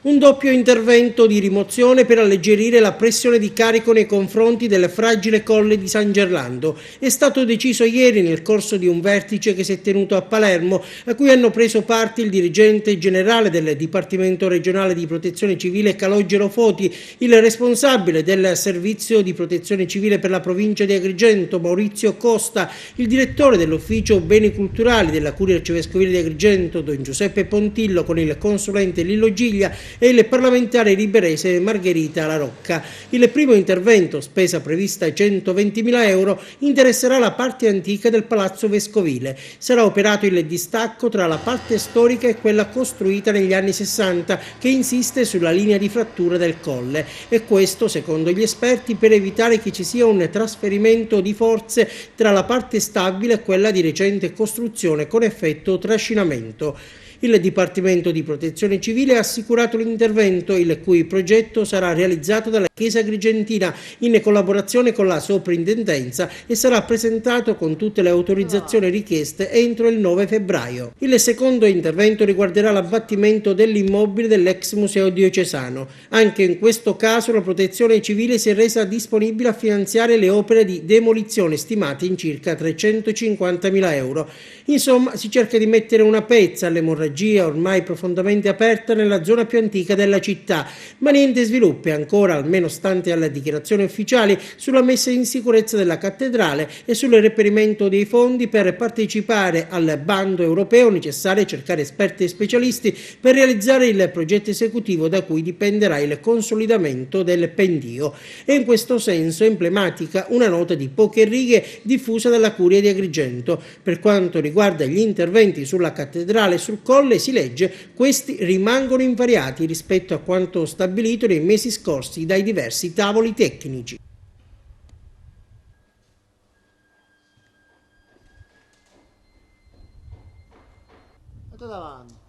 Un doppio intervento di rimozione per alleggerire la pressione di carico nei confronti del fragile colle di San Gerlando. È stato deciso ieri nel corso di un vertice che si è tenuto a Palermo, a cui hanno preso parte il dirigente generale del Dipartimento regionale di protezione civile Calogero Foti, il responsabile del servizio di protezione civile per la provincia di Agrigento Maurizio Costa, il direttore dell'ufficio beni culturali della Curia Arcivescovile di Agrigento Don Giuseppe Pontillo con il consulente Lillo Giglia e il parlamentare liberese Margherita La Rocca. Il primo intervento, spesa prevista 120.000 euro, interesserà la parte antica del Palazzo Vescovile. Sarà operato il distacco tra la parte storica e quella costruita negli anni 60, che insiste sulla linea di frattura del colle, e questo, secondo gli esperti, per evitare che ci sia un trasferimento di forze tra la parte stabile e quella di recente costruzione con effetto trascinamento. Il Dipartimento di Protezione Civile ha assicurato l'intervento, il cui progetto sarà realizzato dalla Chiesa Agrigentina in collaborazione con la Soprintendenza e sarà presentato con tutte le autorizzazioni richieste entro il 9 febbraio. Il secondo intervento riguarderà l'abbattimento dell'immobile dell'ex museo diocesano. Anche in questo caso la Protezione Civile si è resa disponibile a finanziare le opere di demolizione stimate in circa 350.000 euro. Insomma, si cerca di mettere una pezza all'emorragia ormai profondamente aperta nella zona più antica della città, ma niente sviluppi ancora, almeno stante alle dichiarazioni ufficiali, sulla messa in sicurezza della cattedrale e sul reperimento dei fondi per partecipare al bando europeo necessario a cercare esperti e specialisti per realizzare il progetto esecutivo da cui dipenderà il consolidamento del pendio. E in questo senso è emblematica una nota di poche righe diffusa dalla Curia di Agrigento. Per quanto riguarda gli interventi sulla cattedrale e sul colle, si legge: questi rimangono invariati rispetto a quanto stabilito nei mesi scorsi dai diversi tavoli tecnici. Davanti.